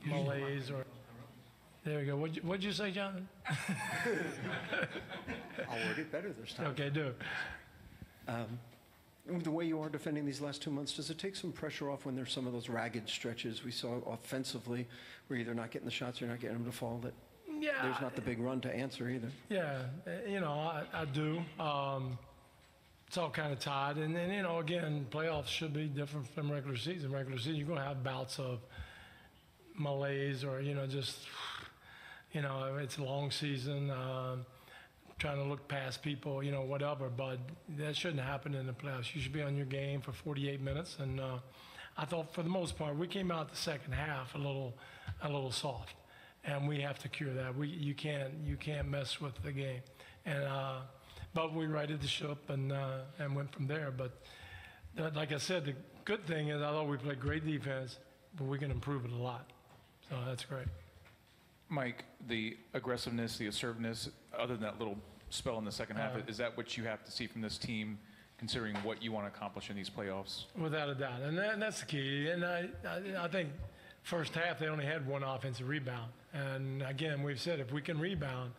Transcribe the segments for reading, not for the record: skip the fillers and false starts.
malaise or. There we go. What'd you say, Jonathan? I'll word it better this time. Okay, do. The way you are defending these last 2 months, does it take some pressure off when there's some of those ragged stretches we saw offensively where you're either not getting the shots or you're not getting them to fall, that there's not the big run to answer either? Yeah, I do. It's all kind of tied. And then, again, playoffs should be different from regular season. Regular season, you're going to have bouts of malaise or, just, it's a long season. Trying to look past people, whatever, but that shouldn't happen in the playoffs. You should be on your game for 48 minutes, and I thought for the most part we came out the second half a little soft, and we have to cure that. You can't mess with the game, and but we righted the ship and went from there. But like I said, the good thing is I thought we played great defense, but we can improve it a lot, so that's great. Mike, the aggressiveness, the assertiveness, other than that little spell in the second half, is that what you have to see from this team, considering what you want to accomplish in these playoffs? Without a doubt, and that's the key. And I think first half they only had one offensive rebound. And again, we've said if we can rebound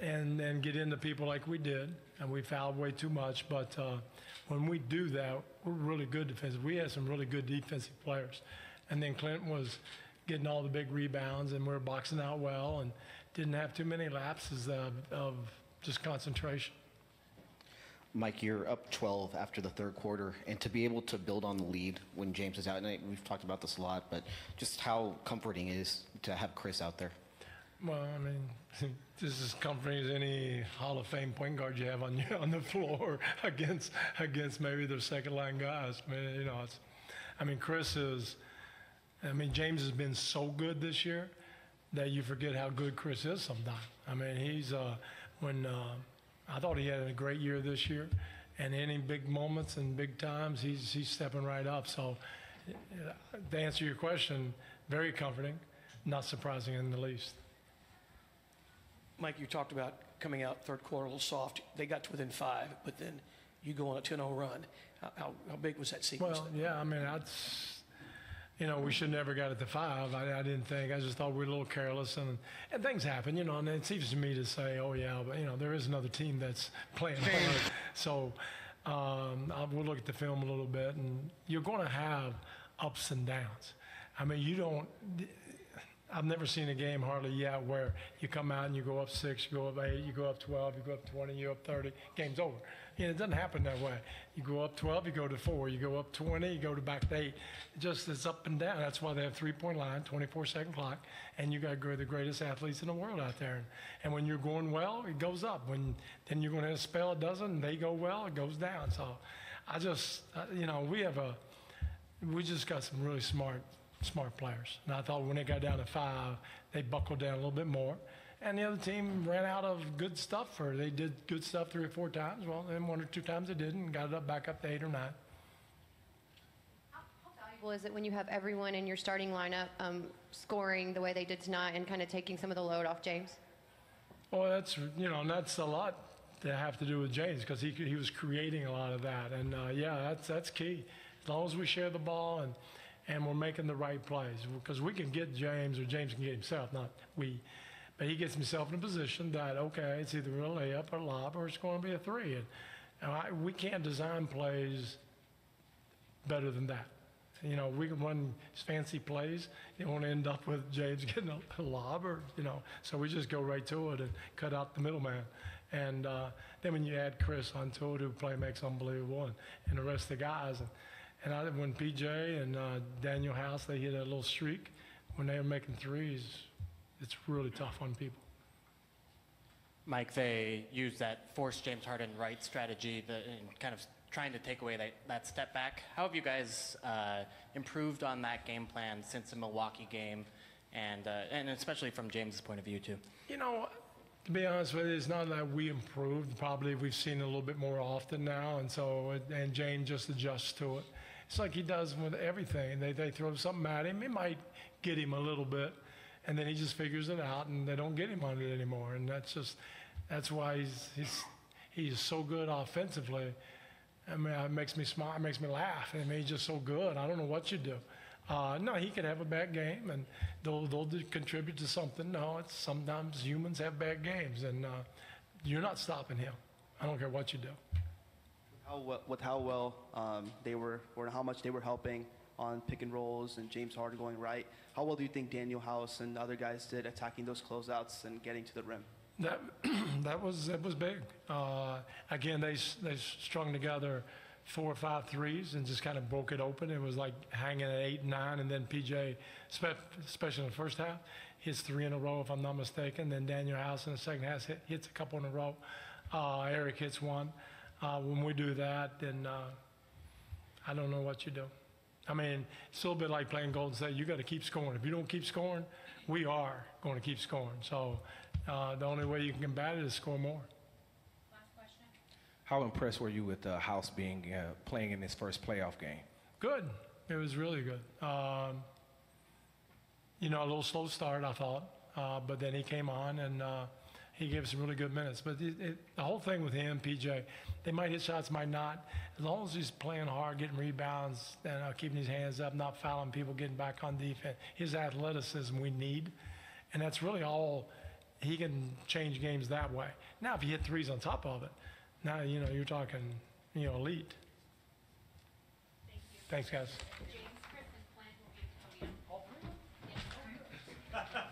and then get into people like we did, and we fouled way too much, but when we do that, we're really good defensive. We had some really good defensive players. And then Clinton was getting all the big rebounds, and we were boxing out well and didn't have too many lapses of just concentration. Mike, you're up 12 after the third quarter, and to be able to build on the lead when James is out, and we've talked about this a lot, but just how comforting it is to have Chris out there. Well, I mean, this is comforting as any Hall of Fame point guard you have on the floor against maybe their second line guys. I mean, Chris is. James has been so good this year that you forget how good Chris is sometimes. I mean, he's I thought he had a great year this year, and any big moments and big times, he's stepping right up. So, to answer your question, very comforting, not surprising in the least. Mike, you talked about coming out third quarter a little soft. They got to within 5, but then you go on a 10-0 run. How big was that sequence? Well, yeah, I mean, that's. We should never got it to 5. I didn't think. I just thought we were a little careless, and things happen, and it seems to me to say, oh, yeah, but, there is another team that's playing hard. So we'll look at the film a little bit, and you're going to have ups and downs. I mean, I've never seen a game hardly yet where you come out and you go up 6, you go up 8, you go up 12, you go up 20, you go up 30, game's over. It doesn't happen that way. You go up 12, you go to 4, you go up 20, you go back to 8. It's up and down. That's why they have three-point line, 24-second clock, and you got the greatest athletes in the world out there. And when you're going well, it goes up. Then you're going to have a spell it doesn't, and they go well, it goes down. So I just, we just got some really smart players. And I thought when they got down to 5, they buckled down a little bit more. And the other team ran out of good stuff, or they did good stuff 3 or 4 times. Well, then 1 or 2 times they didn't, and got it back up to 8 or 9. How valuable is it when you have everyone in your starting lineup scoring the way they did tonight and kind of taking some of the load off James? Well, that's a lot to have to do with James, because he was creating a lot of that. And, that's key. As long as we share the ball and we're making the right plays, because we can get James, or James can get himself, not we. But he gets himself in a position that, okay, it's either a layup or a lob, or it's going to be a 3. And we can't design plays better than that. We can run fancy plays. You want to end up with James getting a lob, or, so we just go right to it and cut out the middleman. And then when you add Chris onto it, who makes unbelievable, and the rest of the guys. And when PJ and Daniel House, they hit a little streak, when they were making threes, it's really tough on people. Mike, they used that force James Harden right strategy and kind of trying to take away that step back. How have you guys improved on that game plan since the Milwaukee game, and especially from James's point of view too? To be honest with you, it's not that we improved. Probably we've seen it a little bit more often now, and James just adjusts to it. It's like he does with everything. They throw something at him. It might get him a little bit, and then he just figures it out, and they don't get him on it anymore. And that's why he's so good offensively. I mean, it makes me smile. It makes me laugh. I mean, he's just so good. I don't know what you do. No, he could have a bad game, and they'll contribute to something. No, it's sometimes humans have bad games, and you're not stopping him. I don't care what you do. How well they were, or how much they were helping on pick and rolls and James Harden going right. How well do you think Daniel House and other guys did attacking those closeouts and getting to the rim? That was big. Again, they strung together 4 or 5 threes and just kind of broke it open. It was like hanging at 8 and 9, and then PJ, especially in the first half, hits 3 in a row if I'm not mistaken. Then Daniel House in the second half hits a couple in a row. Eric hits 1. When we do that, then I don't know what you do. I mean, it's a little bit like playing Golden State. You got to keep scoring. If you don't keep scoring, we are going to keep scoring. So the only way you can combat it is score more. Last question. How impressed were you with House playing in his first playoff game? Good. It was really good. You know, a little slow start, I thought, but then he came on and he gave us some really good minutes. But the whole thing with him, PJ, they might hit shots, might not. As long as he's playing hard, getting rebounds, and keeping his hands up, not fouling people, getting back on defense, his athleticism we need. And that's really all. He can change games that way. Now, if you hit threes on top of it, now, you know, you're talking, you know, elite. Thank you. Thanks, guys. James, Chris, and Clint will be at the podium. All three? Yes.